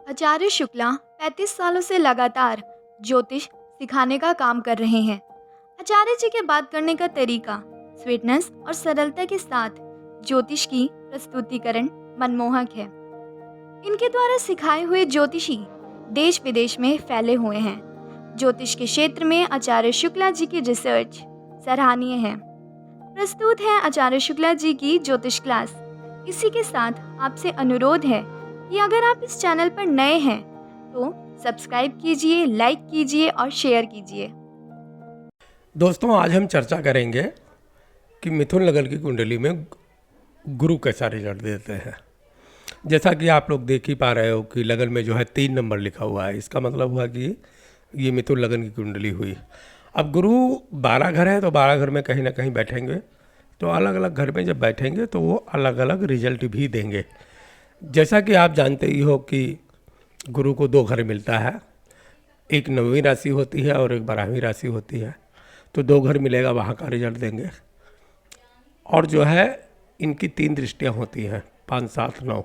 आचार्य शुक्ला 35 सालों से लगातार ज्योतिष सिखाने का काम कर रहे हैं। आचार्य जी के बात करने का तरीका स्वीटनेस और सरलता के साथ ज्योतिष की प्रस्तुतिकरण मनमोहक है। इनके द्वारा सिखाए हुए ज्योतिषी देश विदेश में फैले हुए हैं। ज्योतिष के क्षेत्र में आचार्य शुक्ला जी की रिसर्च सराहनीय है। प्रस्तुत है आचार्य शुक्ला जी की ज्योतिष क्लास। इसी के साथ आपसे अनुरोध है कि अगर आप इस चैनल पर नए हैं तो सब्सक्राइब कीजिए, लाइक कीजिए और शेयर कीजिए। दोस्तों, आज हम चर्चा करेंगे कि मिथुन लगन की कुंडली में गुरु कैसा रिजल्ट देते हैं। जैसा कि आप लोग देख ही पा रहे हो कि लगन में जो है 3 नंबर लिखा हुआ है। इसका मतलब हुआ कि ये मिथुन लगन की कुंडली हुई। अब गुरु 12 घर है तो 12 घर में कहीं ना कहीं बैठेंगे, तो अलग अलग घर में जब बैठेंगे तो वो अलग अलग रिजल्ट भी देंगे। जैसा कि आप जानते ही हो कि गुरु को 2 घर मिलता है, एक 9वीं राशि होती है और एक 12वीं राशि होती है। तो 2 घर मिलेगा, वहाँ का रिजल्ट देंगे। और जो है इनकी 3 दृष्टियाँ होती हैं, 5, 7, 9।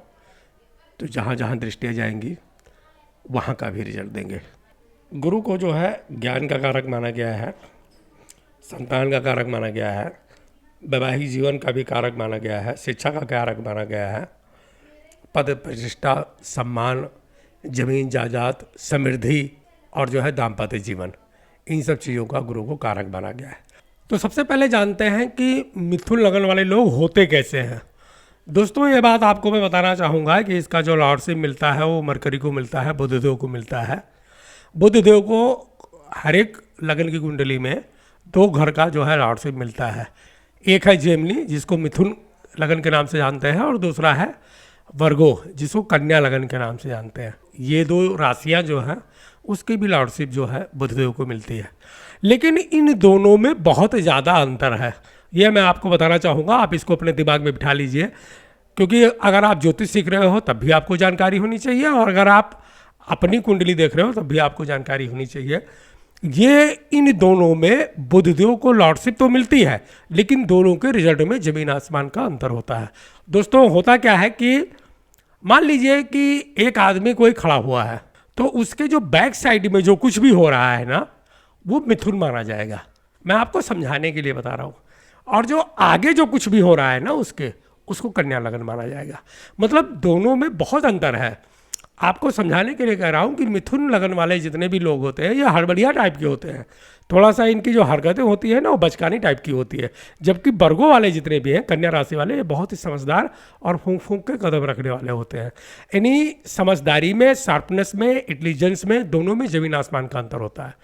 तो जहाँ जहाँ दृष्टियाँ जाएंगी वहाँ का भी रिजल्ट देंगे। गुरु को जो है ज्ञान का कारक माना गया है, संतान का कारक माना गया है, वैवाहिक जीवन का भी कारक माना गया है, शिक्षा का कारक माना गया है, पद प्रतिष्ठा, सम्मान, जमीन जायदाद, समृद्धि और जो है दाम्पत्य जीवन, इन सब चीज़ों का गुरु को कारक माना गया है। तो सबसे पहले जानते हैं कि मिथुन लगन वाले लोग होते कैसे हैं। दोस्तों, ये बात आपको मैं बताना चाहूँगा कि इसका जो लॉर्डशिप मिलता है वो मरकरी को मिलता है, बुधदेव को मिलता है। बुधदेव को हर एक लगन की कुंडली में 2 घर का जो है लॉर्डशिप मिलता है। एक है जेमिनी, जिसको मिथुन लगन के नाम से जानते हैं, और दूसरा है वर्गो, जिसको कन्या लगन के नाम से जानते हैं। ये 2 राशियाँ जो हैं उसकी भी लॉर्डशिप जो है बुधदेव को मिलती है। लेकिन इन दोनों में बहुत ज़्यादा अंतर है, यह मैं आपको बताना चाहूँगा। आप इसको अपने दिमाग में बिठा लीजिए, क्योंकि अगर आप ज्योतिष सीख रहे हो तब भी आपको जानकारी होनी चाहिए, और अगर आप अपनी कुंडली देख रहे हो तब भी आपको जानकारी होनी चाहिए। ये इन दोनों में बुधदेव को लॉर्डशिप तो मिलती है, लेकिन दोनों के रिजल्ट में जमीन आसमान का अंतर होता है। दोस्तों, होता क्या है कि मान लीजिए कि एक आदमी कोई खड़ा हुआ है, तो उसके जो बैक साइड में जो कुछ भी हो रहा है ना, वो मिथुन माना जाएगा। मैं आपको समझाने के लिए बता रहा हूँ। और जो आगे जो कुछ भी हो रहा है ना उसको कन्या लगन माना जाएगा। मतलब दोनों में बहुत अंतर है। आपको समझाने के लिए कह रहा हूँ कि मिथुन लगन वाले जितने भी लोग होते हैं ये हड़बड़िया टाइप के होते हैं। थोड़ा सा इनकी जो हरकतें होती है ना वो बचकानी टाइप की होती है। जबकि वर्गों वाले जितने भी हैं, कन्या राशि वाले, ये बहुत ही समझदार और फूंक फूंक के कदम रखने वाले होते हैं। इन्हीं समझदारी में, शार्पनेस में, इंटेलिजेंस में, दोनों में जमीन आसमान का अंतर होता है।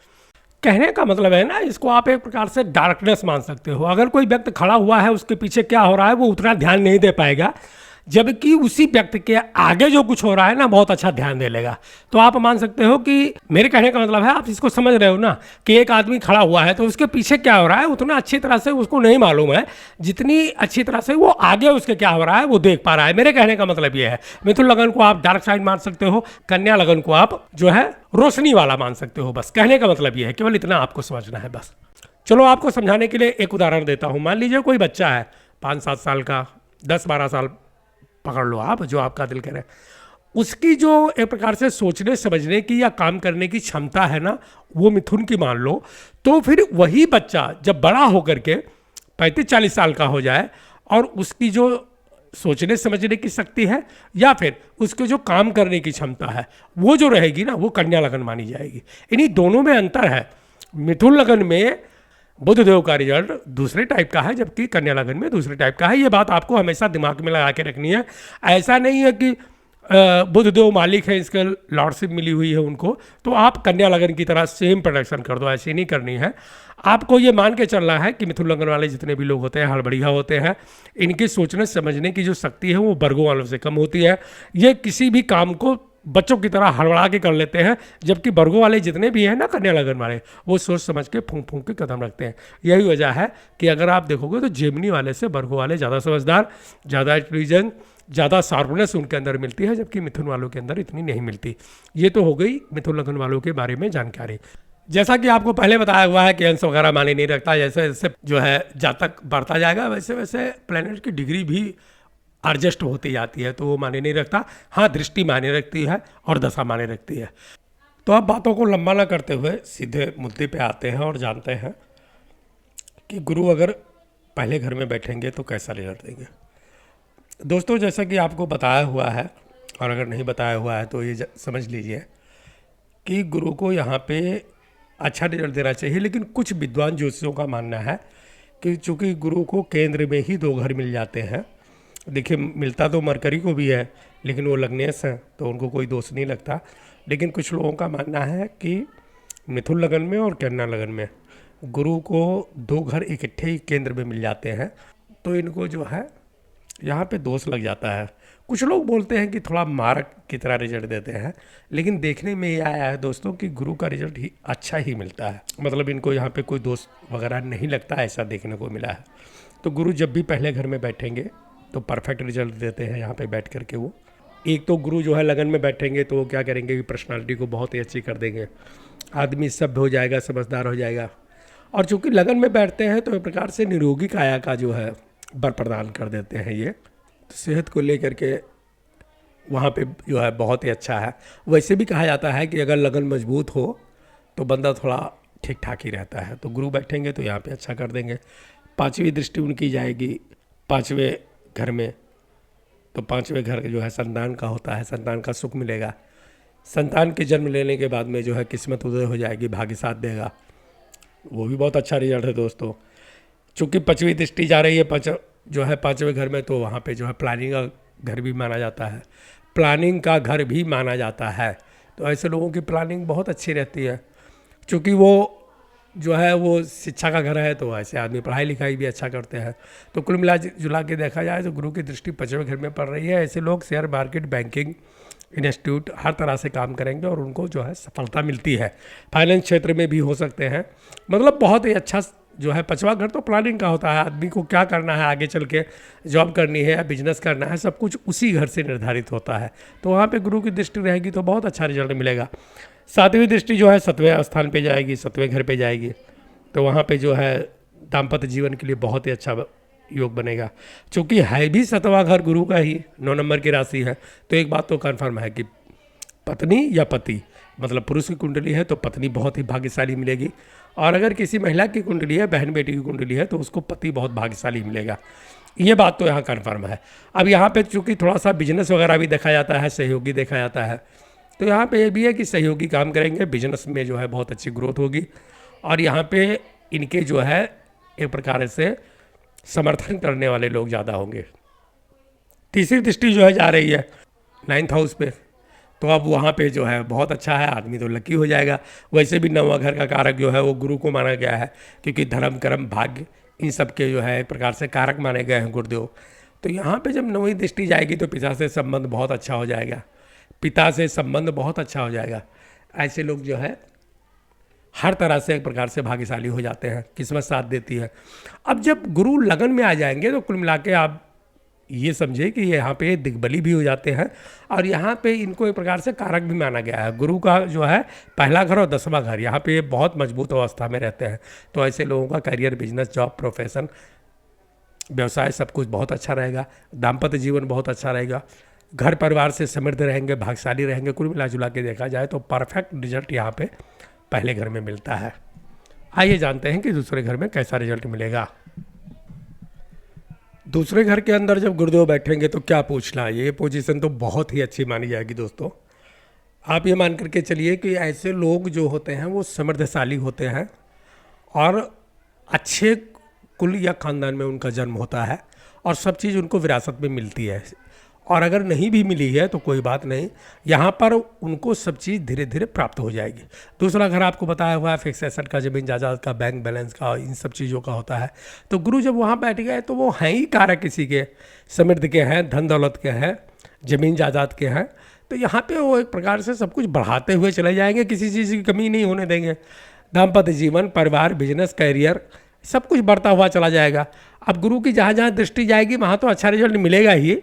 कहने का मतलब है ना, इसको आप एक प्रकार से डार्कनेस मान सकते हो। अगर कोई व्यक्ति खड़ा हुआ है, उसके पीछे क्या हो रहा है वो उतना ध्यान नहीं दे पाएगा, जबकि उसी व्यक्ति के आगे जो कुछ हो रहा है ना बहुत अच्छा ध्यान दे लेगा। तो आप मान सकते हो कि मेरे कहने का मतलब है, आप इसको समझ रहे हो ना, कि एक आदमी खड़ा हुआ है तो उसके पीछे क्या हो रहा है उतना अच्छी तरह से उसको नहीं मालूम है, जितनी अच्छी तरह से वो आगे उसके क्या हो रहा है वो देख पा रहा है। मेरे कहने का मतलब ये है, मिथुन लगन को आप डार्क साइड मान सकते हो, कन्या लगन को आप जो है रोशनी वाला मान सकते हो। बस कहने का मतलब ये है, केवल इतना आपको समझना है बस। चलो, आपको समझाने के लिए एक उदाहरण देता हूँ। मान लीजिए कोई बच्चा है 5-7 साल का, 10-12 साल पकड़ लो आप, जो आपका दिल करे। उसकी जो एक प्रकार से सोचने समझने की या काम करने की क्षमता है ना, वो मिथुन की मान लो। तो फिर वही बच्चा जब बड़ा होकर के 35-40 साल का हो जाए और उसकी जो सोचने समझने की शक्ति है या फिर उसके जो काम करने की क्षमता है वो जो रहेगी ना, वो कन्या लगन मानी जाएगी। इन्हीं दोनों में अंतर है। मिथुन लगन में बुधदेव का रिजल्ट दूसरे टाइप का है, जबकि कन्या लगन में दूसरे टाइप का है। ये बात आपको हमेशा दिमाग में लगा के रखनी है। ऐसा नहीं है कि बुधदेव मालिक है, इसके लॉर्डशिप मिली हुई है उनको, तो आप कन्या लगन की तरह सेम प्रोडक्शन कर दो। ऐसी नहीं करनी है। आपको ये मान के चलना है कि मिथुन लगन वाले जितने भी लोग होते हैं हड़बड़िया होते हैं। इनकी सोचने समझने की जो शक्ति है वो वर्गों वालों से कम होती है। ये किसी भी काम को बच्चों की तरह हड़बड़ा के कर लेते हैं, जबकि वर्गों वाले जितने भी हैं ना, कन्या लगन वाले, वो सोच समझ के फूंक फूंक के कदम रखते हैं। यही वजह है कि अगर आप देखोगे तो जेमिनी वाले से वर्गों वाले ज़्यादा समझदार, ज़्यादा इंटेलिजेंट, ज़्यादा शार्पनेस उनके अंदर मिलती है, जबकि मिथुन वालों के अंदर इतनी नहीं मिलती। ये तो हो गई मिथुन लगन वालों के बारे में जानकारी। जैसा कि आपको पहले बताया हुआ है कि अंश वगैरह माने नहीं रखता। जैसे जैसे जो है जातक बढ़ता जाएगा वैसे वैसे प्लैनेट की डिग्री भी एडजस्ट होती जाती है, तो वो मायने नहीं रखता। हाँ, दृष्टि मायने रखती है और दशा मायने रखती है। तो आप बातों को लंबा ना करते हुए सीधे मुद्दे पे आते हैं और जानते हैं कि गुरु अगर पहले घर में बैठेंगे तो कैसा रिजल्ट देंगे। दोस्तों, जैसा कि आपको बताया हुआ है, और अगर नहीं बताया हुआ है तो ये समझ लीजिए कि गुरु को यहाँ पे अच्छा रिजल्ट देना चाहिए। लेकिन कुछ विद्वान ज्योतिषियों का मानना है कि चूँकि गुरु को केंद्र में ही 2 घर मिल जाते हैं, देखिए मिलता तो मरकरी को भी है, लेकिन वो लग्नेश हैं तो उनको कोई दोष नहीं लगता। लेकिन कुछ लोगों का मानना है कि मिथुन लगन में और कन्या लगन में गुरु को 2 घर इकट्ठे ही केंद्र में मिल जाते हैं, तो इनको जो है यहाँ पे दोष लग जाता है। कुछ लोग बोलते हैं कि थोड़ा मार्क की तरह रिजल्ट देते हैं, लेकिन देखने में ये आया है दोस्तों कि गुरु का रिजल्ट ही अच्छा ही मिलता है। मतलब इनको यहाँ पे कोई दोष वगैरह नहीं लगता, ऐसा देखने को मिला है। तो गुरु जब भी पहले घर में बैठेंगे तो परफेक्ट रिजल्ट देते हैं यहाँ पे बैठ करके। वो एक तो गुरु जो है लगन में बैठेंगे तो वो क्या करेंगे कि पर्सनालिटी को बहुत ही अच्छी कर देंगे, आदमी सभ्य हो जाएगा, समझदार हो जाएगा। और चूँकि लगन में बैठते हैं तो एक प्रकार से निरोगी काया का जो है वर प्रदान कर देते हैं। ये तो सेहत को लेकर के वहाँ पे जो है बहुत ही अच्छा है। वैसे भी कहा जाता है कि अगर लगन मजबूत हो तो बंदा थोड़ा ठीक ठाक ही रहता है। तो गुरु बैठेंगे तो यहाँ पे अच्छा कर देंगे। 5वीं दृष्टि उनकी जाएगी 5वें घर में, तो 5वें घर जो है संतान का होता है, संतान का सुख मिलेगा। संतान के जन्म लेने के बाद में जो है किस्मत उदय हो जाएगी, भाग्य साथ देगा, वो भी बहुत अच्छा रिजल्ट है दोस्तों। चूँकि 5वीं दृष्टि जा रही है जो है 5वें घर में, तो वहाँ पे जो है प्लानिंग का घर भी माना जाता है, प्लानिंग का घर भी माना जाता है। तो ऐसे लोगों की प्लानिंग बहुत अच्छी रहती है। चूँकि वो जो है वो शिक्षा का घर है, तो ऐसे आदमी पढ़ाई लिखाई भी अच्छा करते हैं। तो कुल मिला जुला के देखा जाए तो गुरु की दृष्टि 5वें घर में पड़ रही है। ऐसे लोग शेयर मार्केट, बैंकिंग, इंस्टीट्यूट हर तरह से काम करेंगे और उनको जो है सफलता मिलती है। फाइनेंस क्षेत्र में भी हो सकते हैं। मतलब बहुत ही अच्छा जो है 5वां घर तो प्लानिंग का होता है। आदमी को क्या करना है, आगे चल के जॉब करनी है या बिजनेस करना है, सब कुछ उसी घर से निर्धारित होता है। तो वहाँ पे गुरु की दृष्टि रहेगी तो बहुत अच्छा रिजल्ट मिलेगा। 7वीं दृष्टि जो है 7वें स्थान पे जाएगी, 7वें घर पे जाएगी, तो वहाँ पे जो है दाम्पत्य जीवन के लिए बहुत ही अच्छा योग बनेगा। चूँकि है भी 7वां घर गुरु का ही 9 नंबर की राशि है, तो एक बात तो कन्फर्म है कि पत्नी या पति, मतलब पुरुष की कुंडली है तो पत्नी बहुत ही भाग्यशाली मिलेगी, और अगर किसी महिला की कुंडली है, बहन बेटी की कुंडली है, तो उसको पति बहुत भाग्यशाली मिलेगा। ये बात तो यहाँ कन्फर्म है। अब यहाँ पे चूँकि थोड़ा सा बिजनेस वगैरह भी देखा जाता है, सहयोगी देखा जाता है, तो यहाँ पे ये भी है कि सहयोगी काम करेंगे, बिजनेस में जो है बहुत अच्छी ग्रोथ होगी, और यहाँ पे इनके जो है एक प्रकार से समर्थन करने वाले लोग ज़्यादा होंगे। 3री दृष्टि जो है जा रही है 9th हाउस पे, तो अब वहाँ पे जो है बहुत अच्छा है, आदमी तो लकी हो जाएगा। वैसे भी 9वां घर का कारक जो है वो गुरु को माना गया है, क्योंकि धर्म, कर्म, भाग्य इन सब के जो है एक प्रकार से कारक माने गए हैं गुरुदेव। तो यहाँ पे जब 9वीं दृष्टि जाएगी तो पिता से संबंध बहुत अच्छा हो जाएगा, पिता से संबंध बहुत अच्छा हो जाएगा। ऐसे लोग जो है हर तरह से एक प्रकार से भाग्यशाली हो जाते हैं, किस्मत साथ देती है। अब जब गुरु लगन में आ जाएंगे तो कुल मिला के आप ये समझे कि यहाँ पे दिग्बली भी हो जाते हैं, और यहाँ पे इनको एक प्रकार से कारक भी माना गया है। गुरु का जो है पहला घर और 10वां घर, यहाँ पे बहुत मजबूत अवस्था में रहते हैं। तो ऐसे लोगों का करियर, बिजनेस, जॉब, प्रोफेशन, व्यवसाय सब कुछ बहुत अच्छा रहेगा, दाम्पत्य जीवन बहुत अच्छा रहेगा, घर परिवार से समृद्ध रहेंगे, भाग्यशाली रहेंगे। कुल मिला जुला के देखा जाए तो परफेक्ट रिजल्ट यहाँ पे पहले घर में मिलता है। आइए जानते हैं कि दूसरे घर में कैसा रिजल्ट मिलेगा। दूसरे घर के अंदर जब गुरुदेव बैठेंगे तो क्या पूछना है, ये पोजीशन तो बहुत ही अच्छी मानी जाएगी दोस्तों। आप ये मान करके चलिए कि ऐसे लोग जो होते हैं वो समृद्धशाली होते हैं और अच्छे कुल या खानदान में उनका जन्म होता है, और सब चीज़ उनको विरासत में मिलती है। और अगर नहीं भी मिली है तो कोई बात नहीं, यहाँ पर उनको सब चीज़ धीरे धीरे प्राप्त हो जाएगी। दूसरा घर आपको बताया हुआ है फिक्स एसेट का, जमीन जायदाद का, बैंक बैलेंस का, इन सब चीज़ों का होता है। तो गुरु जब वहाँ बैठ गए तो वो हैं ही कारक किसी के, समृद्ध के हैं, धन दौलत के हैं, जमीन जायदाद के हैं। तो यहाँ पे वो एक प्रकार से सब कुछ बढ़ाते हुए चले जाएंगे, किसी चीज़ की कमी नहीं होने देंगे। दाम्पत्य जीवन, परिवार, बिजनेस, कैरियर सब कुछ बढ़ता हुआ चला जाएगा। अब गुरु की जहाँ जहाँ दृष्टि जाएगी वहाँ तो अच्छा रिजल्ट मिलेगा ही।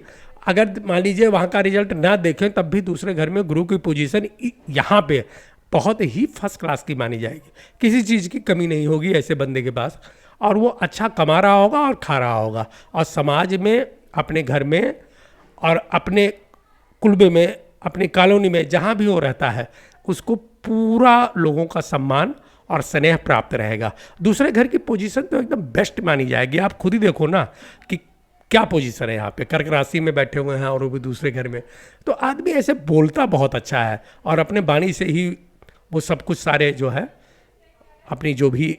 अगर मान लीजिए वहाँ का रिजल्ट ना देखें तब भी दूसरे घर में गुरु की पोजीशन यहाँ पे बहुत ही फर्स्ट क्लास की मानी जाएगी, किसी चीज़ की कमी नहीं होगी ऐसे बंदे के पास, और वो अच्छा कमा रहा होगा और खा रहा होगा, और समाज में, अपने घर में और अपने कुलबे में, अपनी कॉलोनी में, जहाँ भी वो रहता है, उसको पूरा लोगों का सम्मान और स्नेह प्राप्त रहेगा। दूसरे घर की पोजीशन तो एकदम बेस्ट मानी जाएगी। आप खुद ही देखो ना कि क्या पोजीशन है यहाँ पे, कर्क राशि में बैठे हुए हैं और वो भी दूसरे घर में, तो आदमी ऐसे बोलता बहुत अच्छा है और अपने वाणी से ही वो सब कुछ सारे जो है अपनी जो भी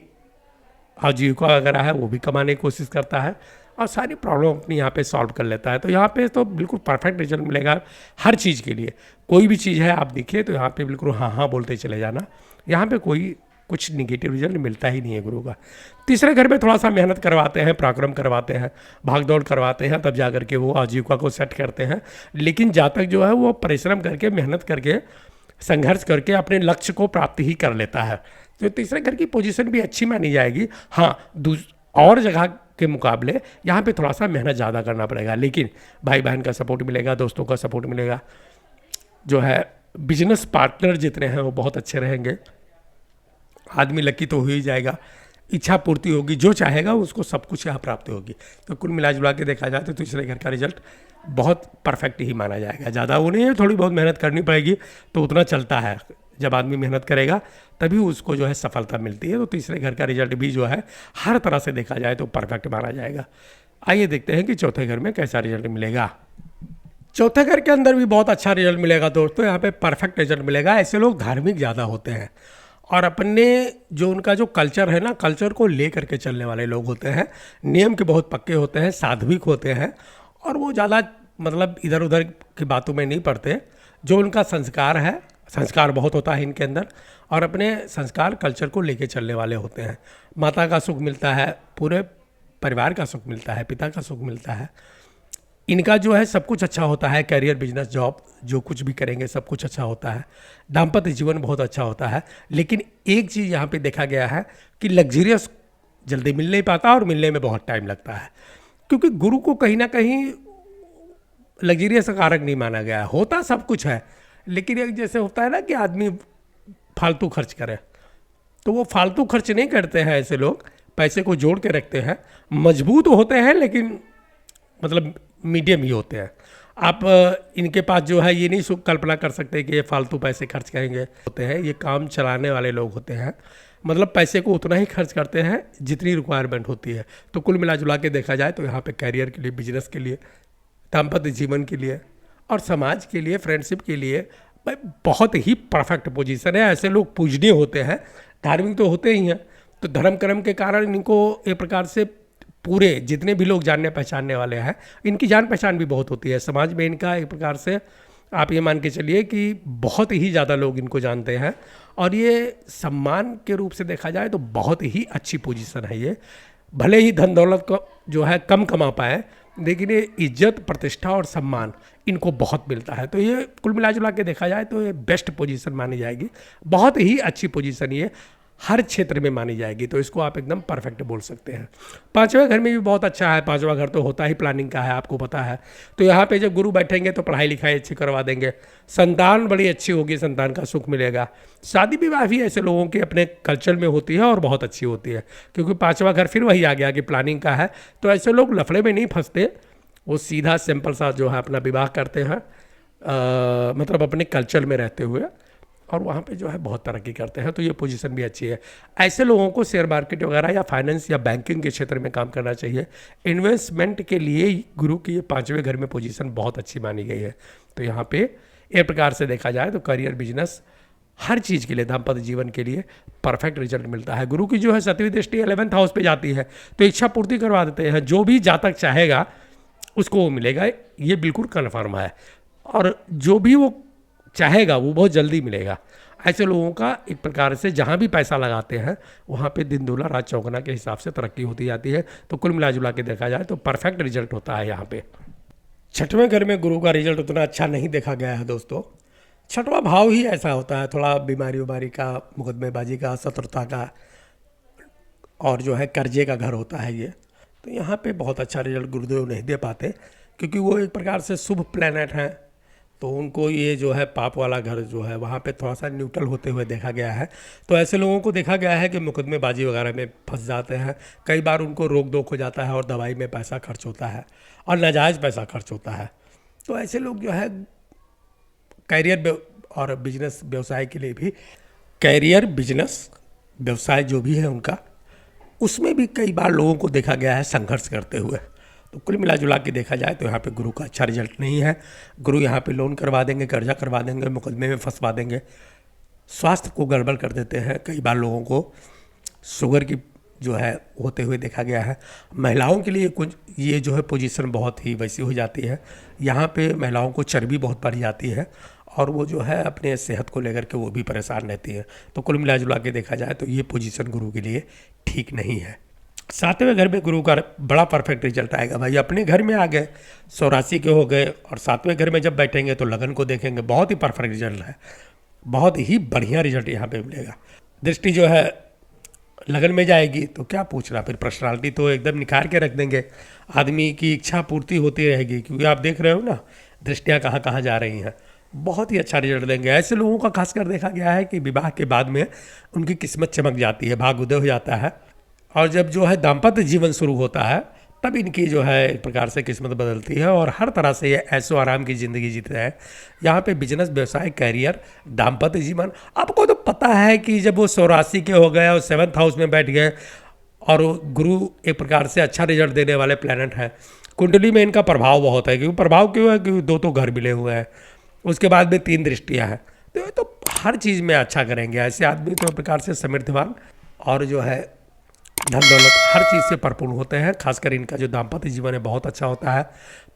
आजीविका वगैरह है वो भी कमाने की कोशिश करता है और सारी प्रॉब्लम अपनी यहाँ पे सॉल्व कर लेता है। तो यहाँ पे तो बिल्कुल परफेक्ट रिजल्ट मिलेगा हर चीज़ के लिए। कोई भी चीज़ है आप देखिए तो यहाँ पे बिल्कुल हाँ हाँ बोलते चले जाना, यहाँ पे कोई कुछ निगेटिव रिजल्ट मिलता ही नहीं है गुरु का। तीसरे घर में थोड़ा सा मेहनत करवाते हैं, पराक्रम करवाते हैं, भागदौड़ करवाते हैं, तब जा करके वो आजीविका को सेट करते हैं। लेकिन जातक जो है वो परिश्रम करके, मेहनत करके, संघर्ष करके अपने लक्ष्य को प्राप्त ही कर लेता है। तो तीसरे घर की पोजीशन भी अच्छी मानी जाएगी। हाँ, और जगह के मुकाबले यहाँ पे थोड़ा सा मेहनत ज़्यादा करना पड़ेगा, लेकिन भाई बहन का सपोर्ट मिलेगा, दोस्तों का सपोर्ट मिलेगा, जो है बिजनेस पार्टनर जितने हैं वो बहुत अच्छे रहेंगे। आदमी लकी तो हो ही जाएगा, इच्छा पूर्ति होगी, जो चाहेगा उसको सब कुछ यहाँ प्राप्त होगी। तो कुल मिला जुला के देखा जाए तो तीसरे घर का रिजल्ट बहुत परफेक्ट ही माना जाएगा। ज़्यादा वो नहीं है, थोड़ी बहुत मेहनत करनी पड़ेगी तो उतना चलता है। जब आदमी मेहनत करेगा तभी उसको जो है सफलता मिलती है। तो तीसरे घर का रिजल्ट भी जो है हर तरह से देखा जाए तो परफेक्ट माना जाएगा। आइए देखते हैं कि चौथे घर में कैसा रिजल्ट मिलेगा। चौथे घर के अंदर भी बहुत अच्छा रिजल्ट मिलेगा दोस्तों, यहाँ पे परफेक्ट रिजल्ट मिलेगा। ऐसे लोग धार्मिक ज़्यादा होते हैं और अपने जो उनका जो कल्चर है ना, कल्चर को ले करके चलने वाले लोग होते हैं, नियम के बहुत पक्के होते हैं, साध्विक होते हैं और वो ज़्यादा मतलब इधर उधर की बातों में नहीं पड़ते। जो उनका संस्कार है, संस्कार बहुत होता है इनके अंदर और अपने संस्कार कल्चर को लेके चलने वाले होते हैं। माता का सुख मिलता है, पूरे परिवार का सुख मिलता है, पिता का सुख मिलता है। इनका जो है सब कुछ अच्छा होता है, कैरियर, बिजनेस, जॉब, जो कुछ भी करेंगे सब कुछ अच्छा होता है। दाम्पत्य जीवन बहुत अच्छा होता है। लेकिन एक चीज़ यहाँ पे देखा गया है कि लग्जरियस जल्दी मिल नहीं पाता और मिलने में बहुत टाइम लगता है, क्योंकि गुरु को कहीं ना कहीं लग्जरियस का कारक नहीं माना गया है। होता सब कुछ है, लेकिन एक जैसे होता है ना कि आदमी फालतू खर्च करे, तो वो फालतू खर्च नहीं करते हैं। ऐसे लोग पैसे को जोड़ के रखते हैं, मजबूत होते हैं लेकिन मतलब मीडियम ही होते हैं। आप इनके पास जो है ये नहीं कल्पना कर सकते कि ये फालतू पैसे खर्च करेंगे। होते हैं ये काम चलाने वाले लोग होते हैं, मतलब पैसे को उतना ही खर्च करते हैं जितनी रिक्वायरमेंट होती है। तो कुल मिला जुला के देखा जाए तो यहाँ पे कैरियर के लिए, बिजनेस के लिए, दाम्पत्य जीवन के लिए और समाज के लिए, फ्रेंडशिप के लिए भाई बहुत ही परफेक्ट पोजीशन है। ऐसे लोग पूजनीय होते हैं, धार्मिक तो होते ही हैं। तो धर्म कर्म के कारण इनको एक प्रकार से पूरे जितने भी लोग जानने पहचानने वाले हैं, इनकी जान पहचान भी बहुत होती है समाज में। इनका एक प्रकार से आप ये मान के चलिए कि बहुत ही ज़्यादा लोग इनको जानते हैं और ये सम्मान के रूप से देखा जाए तो बहुत ही अच्छी पोजीशन है ये। भले ही धन दौलत को जो है कम कमा पाए, लेकिन ये इज्जत, प्रतिष्ठा और सम्मान इनको बहुत मिलता है। तो ये कुल मिला जुला के देखा जाए तो ये बेस्ट पोजीशन मानी जाएगी, बहुत ही अच्छी पोजीशन ये हर क्षेत्र में मानी जाएगी। तो इसको आप एकदम परफेक्ट बोल सकते हैं। पांचवें घर में भी बहुत अच्छा है। पांचवा घर तो होता ही प्लानिंग का है, आपको पता है। तो यहाँ पे जब गुरु बैठेंगे तो पढ़ाई लिखाई अच्छी करवा देंगे, संतान बड़ी अच्छी होगी, संतान का सुख मिलेगा। शादी विवाह भी ऐसे लोगों के अपने कल्चर में होती है और बहुत अच्छी होती है, क्योंकि पांचवा घर फिर वही आ गया कि प्लानिंग का है। तो ऐसे लोग लफड़े में नहीं फंसते, वो सीधा सिंपल सा जो है अपना विवाह करते हैं, मतलब अपने कल्चर में रहते हुए, और वहाँ पे जो है बहुत तरक्की करते हैं। तो ये पोजीशन भी अच्छी है। ऐसे लोगों को शेयर मार्केट वगैरह या फाइनेंस या बैंकिंग के क्षेत्र में काम करना चाहिए। इन्वेस्टमेंट के लिए गुरु की ये पांचवें घर में पोजीशन बहुत अच्छी मानी गई है। तो यहाँ पे एक प्रकार से देखा जाए तो करियर, बिजनेस, हर चीज़ के लिए, दाम्पत्य जीवन के लिए परफेक्ट रिजल्ट मिलता है। गुरु की जो है 7वीं दृष्टि 11th हाउस पे जाती है, तो इच्छा पूर्ति करवा देते हैं। जो भी जातक चाहेगा उसको वो मिलेगा, ये बिल्कुल कन्फर्म है। और जो भी वो चाहेगा वो बहुत जल्दी मिलेगा। ऐसे लोगों का एक प्रकार से जहाँ भी पैसा लगाते हैं वहाँ पे दिन दूल्हा रात चौगुना के हिसाब से तरक्की होती जाती है। तो कुल मिला जुला के देखा जाए तो परफेक्ट रिजल्ट होता है यहाँ पे। छठवें घर में गुरु का रिजल्ट उतना अच्छा नहीं देखा गया है दोस्तों। छठवां भाव ही ऐसा होता है, थोड़ा बीमारी उमारी का, मुकदमेबाजी का, शत्रुता का और जो है कर्जे का घर होता है ये। तो यहाँ पे बहुत अच्छा रिजल्ट गुरुदेव नहीं दे पाते, क्योंकि वो एक प्रकार से शुभ प्लैनेट हैं। तो उनको ये जो है पाप वाला घर जो है वहाँ पे थोड़ा सा न्यूट्रल होते हुए देखा गया है। तो ऐसे लोगों को देखा गया है कि मुकदमेबाजी वगैरह में फंस जाते हैं। कई बार उनको रोक टोक हो जाता है और दवाई में पैसा खर्च होता है और नाजायज़ पैसा खर्च होता है। तो ऐसे लोग जो है कैरियर और बिजनेस व्यवसाय के लिए भी, कैरियर बिजनेस व्यवसाय जो भी है उनका, उसमें भी कई बार लोगों को देखा गया है संघर्ष करते हुए। तो कुल मिला जुला के देखा जाए तो यहाँ पे गुरु का अच्छा रिजल्ट नहीं है। गुरु यहाँ पे लोन करवा देंगे, कर्जा करवा देंगे, मुकदमे में फंसवा देंगे, स्वास्थ्य को गड़बड़ कर देते हैं। कई बार लोगों को शुगर की जो है होते हुए देखा गया है। महिलाओं के लिए कुछ ये जो है पोजीशन बहुत ही वैसी हो जाती है, यहाँ पे महिलाओं को चर्बी बहुत बढ़ जाती है और वो जो है अपने सेहत को लेकर के वो भी परेशान रहती है। तो कुल मिला जुला के देखा जाए तो ये पोजीशन गुरु के लिए ठीक नहीं है। 7वें घर में गुरु का बड़ा परफेक्ट रिजल्ट आएगा भाई। अपने घर में आ गए, 84 के हो गए और 7वें घर में जब बैठेंगे तो लगन को देखेंगे, बहुत ही परफेक्ट रिजल्ट है, बहुत ही बढ़िया रिजल्ट यहाँ पे मिलेगा। दृष्टि जो है लगन में जाएगी तो क्या पूछना, फिर पर्सनालिटी तो एकदम निखार के रख देंगे। आदमी की इच्छा पूर्ति होती रहेगी, क्योंकि आप देख रहे हो ना दृष्टियाँ कहाँ कहाँ जा रही हैं। बहुत ही अच्छा रिजल्ट देंगे। ऐसे लोगों का खासकर देखा गया है कि विवाह के बाद में उनकी किस्मत चमक जाती है, भाग उदय हो जाता है, और जब जो है दाम्पत्य जीवन शुरू होता है तब इनकी जो है एक प्रकार से किस्मत बदलती है और हर तरह से ये ऐशो आराम की ज़िंदगी जीते हैं। यहाँ पे बिजनेस, व्यवसाय, कैरियर, दाम्पत्य जीवन, आपको तो पता है कि जब वो 84 के हो गए और 7th हाउस में बैठ गए और गुरु एक प्रकार से अच्छा रिजल्ट देने वाले प्लैनेट हैं, कुंडली में इनका प्रभाव बहुत है। क्योंकि प्रभाव क्यों है? क्योंकि 2 तो घर मिले हुए हैं, उसके बाद में 3 दृष्टियाँ हैं, तो ये तो हर चीज़ में अच्छा करेंगे। ऐसे आदमी तो एक प्रकार से समृद्धवान और जो है धन दौलत हर चीज़ से भरपूर होते हैं। खासकर इनका जो दाम्पत्य जीवन है बहुत अच्छा होता है।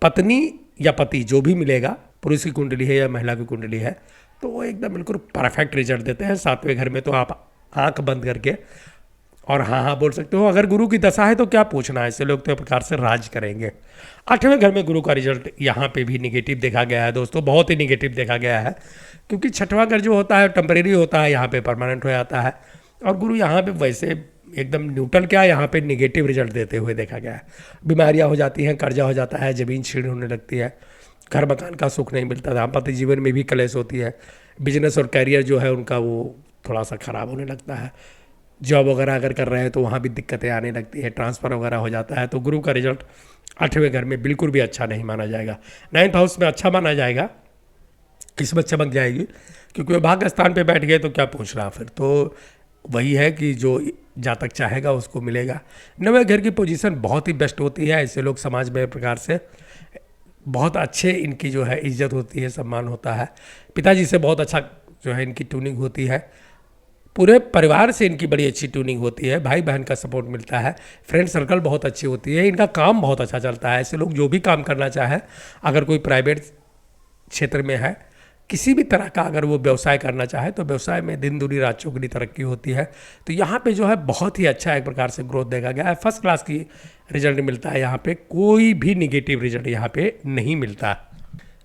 पत्नी या पति जो भी मिलेगा, पुरुष की कुंडली है या महिला की कुंडली है, तो वो एकदम बिल्कुल परफेक्ट रिजल्ट देते हैं। 7वें घर में तो आप आंख बंद करके और हाँ हाँ बोल सकते हो। अगर गुरु की दशा है तो क्या पूछना है, ऐसे लोग तो एक प्रकार से राज करेंगे। 8वें घर में गुरु का रिजल्ट यहाँ पे भी निगेटिव देखा गया है दोस्तों, बहुत ही निगेटिव देखा गया है। क्योंकि 6वां घर जो होता है टेम्परेरी होता है, यहाँ पे परमानेंट हो जाता है। और गुरु यहाँ पे वैसे एकदम न्यूट्रल, क्या यहाँ पे निगेटिव रिजल्ट देते हुए देखा गया है। बीमारियाँ हो जाती हैं, कर्जा हो जाता है, ज़मीन छीन होने लगती है, घर मकान का सुख नहीं मिलता, दाम्पत्य जीवन में भी कलेश होती है, बिजनेस और कैरियर जो है उनका वो थोड़ा सा ख़राब होने लगता है। जॉब वगैरह अगर कर रहे हैं तो वहाँ भी दिक्कतें आने लगती है, ट्रांसफ़र वगैरह हो जाता है। तो गुरु का रिजल्ट 8वें घर में बिल्कुल भी अच्छा नहीं माना जाएगा। 9th हाउस में अच्छा माना जाएगा, किस्मत चमक जाएगी, क्योंकि वो भाग्य स्थान पे बैठ गए तो क्या पूछ रहा फिर। तो वही है कि जो जातक चाहेगा उसको मिलेगा। 9वें घर की पोजीशन बहुत ही बेस्ट होती है। ऐसे लोग समाज में एक प्रकार से बहुत अच्छे, इनकी जो है इज्जत होती है, सम्मान होता है। पिताजी से बहुत अच्छा जो है इनकी ट्यूनिंग होती है, पूरे परिवार से इनकी बड़ी अच्छी ट्यूनिंग होती है, भाई बहन का सपोर्ट मिलता है, फ्रेंड सर्कल बहुत अच्छी होती है, इनका काम बहुत अच्छा चलता है। ऐसे लोग जो भी काम करना चाहे, अगर कोई प्राइवेट क्षेत्र में है, किसी भी तरह का अगर वो व्यवसाय करना चाहे तो व्यवसाय में दिन दूनी रात चौगुनी तरक्की होती है। तो यहाँ पे जो है बहुत ही अच्छा एक प्रकार से ग्रोथ देखा गया है, फर्स्ट क्लास की रिजल्ट मिलता है। यहाँ पे कोई भी निगेटिव रिजल्ट यहाँ पे नहीं मिलता।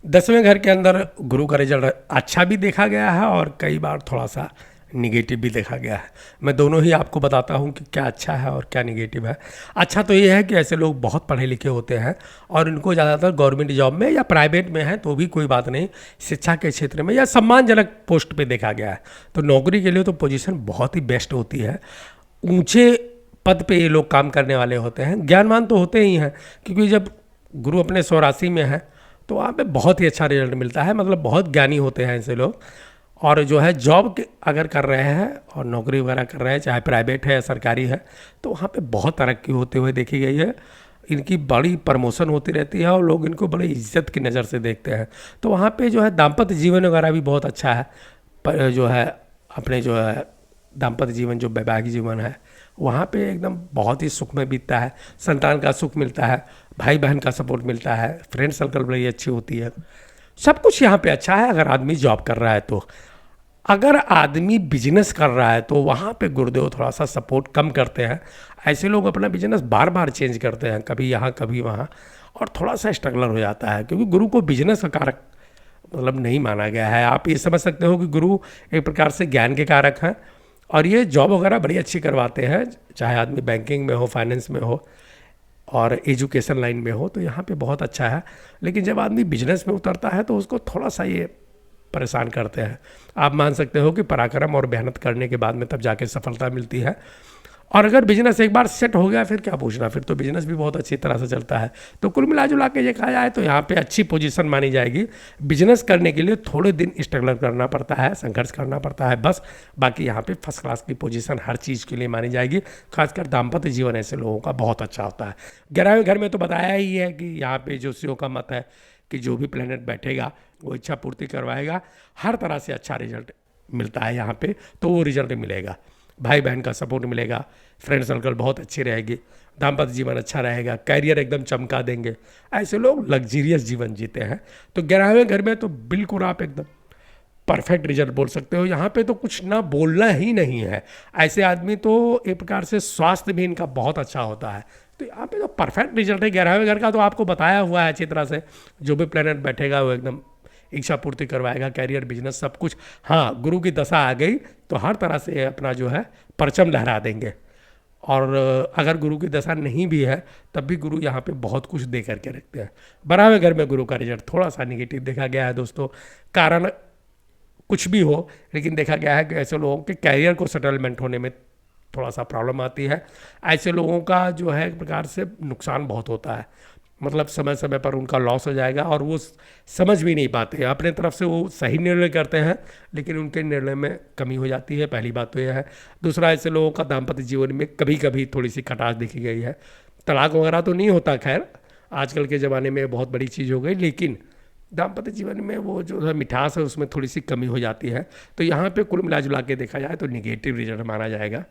10वें घर के अंदर गुरु का रिजल्ट अच्छा भी देखा गया है और कई बार थोड़ा सा निगेटिव भी देखा गया है। मैं दोनों ही आपको बताता हूँ कि क्या अच्छा है और क्या निगेटिव है। अच्छा तो ये है कि ऐसे लोग बहुत पढ़े लिखे होते हैं और इनको ज़्यादातर गवर्नमेंट जॉब में या प्राइवेट में है तो भी कोई बात नहीं, शिक्षा के क्षेत्र में या सम्मानजनक पोस्ट पे देखा गया है। तो नौकरी के लिए तो पोजीशन बहुत ही बेस्ट होती है। ऊंचे पद पे ये लोग काम करने वाले होते हैं, ज्ञानवान तो होते ही हैं, क्योंकि जब गुरु अपने 84 में है तो वहाँ पे बहुत ही अच्छा रिजल्ट मिलता है। मतलब बहुत ज्ञानी होते हैं ऐसे लोग। और जो है जॉब अगर कर रहे हैं और नौकरी वगैरह कर रहे हैं, चाहे प्राइवेट है या सरकारी है, तो वहाँ पे बहुत तरक्की होते हुए देखी गई है। इनकी बड़ी प्रमोशन होती रहती है और लोग इनको बड़ी इज्जत की नज़र से देखते हैं। तो वहाँ पे जो है दाम्पत्य जीवन वगैरह भी बहुत अच्छा है। पर जो है अपने जो है दाम्पत्य जीवन, जो वैवाहिक जीवन है, वहाँ पे एकदम बहुत ही सुख में बीतता है। संतान का सुख मिलता है, भाई बहन का सपोर्ट मिलता है, फ्रेंड सर्कल बड़ी अच्छी होती है, सब कुछ यहाँ पे अच्छा है। अगर आदमी जॉब कर रहा है तो, अगर आदमी बिजनेस कर रहा है तो वहाँ पे गुरुदेव थोड़ा सा सपोर्ट कम करते हैं। ऐसे लोग अपना बिजनेस बार बार चेंज करते हैं, कभी यहाँ कभी वहाँ, और थोड़ा सा स्ट्रगलर हो जाता है, क्योंकि गुरु को बिजनेस का कारक मतलब नहीं माना गया है। आप ये समझ सकते हो कि गुरु एक प्रकार से ज्ञान के कारक हैं और ये जॉब वगैरह बड़ी अच्छी करवाते हैं, चाहे आदमी बैंकिंग में हो, फाइनेंस में हो और एजुकेशन लाइन में हो, तो यहाँ पे बहुत अच्छा है। लेकिन जब आदमी बिजनेस में उतरता है तो उसको थोड़ा सा ये परेशान करते हैं। आप मान सकते हो कि पराक्रम और मेहनत करने के बाद में तब जाके सफलता मिलती है। और अगर बिजनेस एक बार सेट हो गया फिर क्या पूछना, फिर तो बिजनेस भी बहुत अच्छी तरह से चलता है। तो कुल मिला जुला के ये कहा जाए तो यहाँ पे अच्छी पोजीशन मानी जाएगी। बिजनेस करने के लिए थोड़े दिन स्ट्रगल करना पड़ता है, संघर्ष करना पड़ता है बस, बाकी यहाँ पे फर्स्ट क्लास की पोजीशन हर चीज़ के लिए मानी जाएगी। खासकर दाम्पत्य जीवन ऐसे लोगों का बहुत अच्छा होता है। 11वें घर में तो बताया ही है कि यहाँ पे ज्योतिषियों का मत है कि जो भी प्लेनेट बैठेगा वो इच्छा पूर्ति करवाएगा, हर तरह से अच्छा रिजल्ट मिलता है यहाँ पे, तो वो रिजल्ट मिलेगा। भाई बहन का सपोर्ट मिलेगा, फ्रेंड सर्कल बहुत अच्छी रहेगी, दाम्पत्य जीवन अच्छा रहेगा, कैरियर एकदम चमका देंगे। ऐसे लोग लग्जीरियस जीवन जीते हैं। तो 11वें घर में तो बिल्कुल आप एकदम परफेक्ट रिजल्ट बोल सकते हो। यहाँ पे तो कुछ ना बोलना ही नहीं है। ऐसे आदमी तो एक प्रकार से स्वास्थ्य भी इनका बहुत अच्छा होता है। तो यहाँ पे तो परफेक्ट रिजल्ट है। 11वें घर का तो आपको बताया हुआ है अच्छी तरह से, जो भी प्लेनेट बैठेगा वो एकदम इच्छा पूर्ति करवाएगा, कैरियर बिजनेस सब कुछ। हाँ, गुरु की दशा आ गई तो हर तरह से अपना जो है परचम लहरा देंगे। और अगर गुरु की दशा नहीं भी है तब भी गुरु यहाँ पे बहुत कुछ दे करके रखते हैं। 12वें घर में गुरु का रिजल्ट थोड़ा सा निगेटिव देखा गया है दोस्तों। कारण कुछ भी हो, लेकिन देखा गया है कि ऐसे लोगों के कैरियर को सेटलमेंट होने में थोड़ा सा प्रॉब्लम आती है। ऐसे लोगों का जो है एक प्रकार से नुकसान बहुत होता है, मतलब समय समय पर उनका लॉस हो जाएगा और वो समझ भी नहीं पाते। अपने तरफ से वो सही निर्णय करते हैं लेकिन उनके निर्णय में कमी हो जाती है, पहली बात तो यह है। दूसरा, ऐसे लोगों का दाम्पत्य जीवन में कभी कभी थोड़ी सी खटास देखी गई है। तलाक वगैरह तो नहीं होता, खैर आजकल के ज़माने में बहुत बड़ी चीज़ हो गई, लेकिन दाम्पत्य जीवन में वो जो है मिठास है उसमें थोड़ी सी कमी हो जाती है। तो यहाँ पे कुल मिला जुला के देखा जाए तो निगेटिव रिजल्ट माना जाएगा।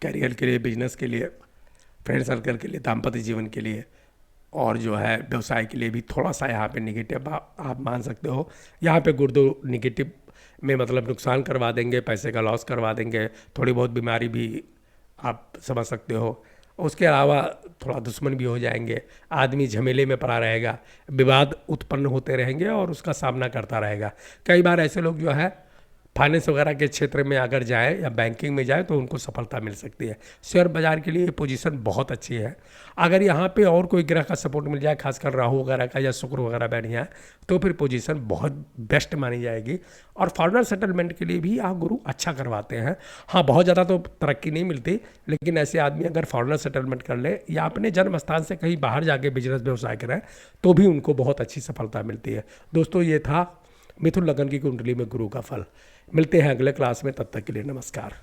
कैरियर के लिए, बिजनेस के लिए, फ्रेंड सर्कल के लिए, दाम्पत्य जीवन के लिए और जो है व्यवसाय के लिए भी थोड़ा सा यहाँ पे निगेटिव आप मान सकते हो। यहाँ पे गुरुदेव निगेटिव में मतलब नुकसान करवा देंगे, पैसे का लॉस करवा देंगे, थोड़ी बहुत बीमारी भी आप समझ सकते हो। उसके अलावा थोड़ा दुश्मन भी हो जाएंगे, आदमी झमेले में पड़ा रहेगा, विवाद उत्पन्न होते रहेंगे और उसका सामना करता रहेगा। कई बार ऐसे लोग जो है फाइनेंस वगैरह के क्षेत्र में अगर जाएं या बैंकिंग में जाएं तो उनको सफलता मिल सकती है। शेयर बाजार के लिए ये पोजीशन बहुत अच्छी है। अगर यहाँ पे और कोई ग्रह का सपोर्ट मिल जाए, खासकर राहु वगैरह का या शुक्र वगैरह बैठ जाए, तो फिर पोजीशन बहुत बेस्ट मानी जाएगी। और फॉरेनर सेटलमेंट के लिए भी यहाँ गुरु अच्छा करवाते हैं। हाँ, बहुत ज़्यादा तो तरक्की नहीं मिलती, लेकिन ऐसे आदमी अगर फॉरेनर सेटलमेंट कर ले या अपने जन्म स्थान से कहीं बाहर जाके बिजनेस व्यवसाय करें तो भी उनको बहुत अच्छी सफलता मिलती है। दोस्तों, ये था मिथुन लगन की कुंडली में गुरु का फल। मिलते हैं अगले क्लास में, तब तक के लिए नमस्कार।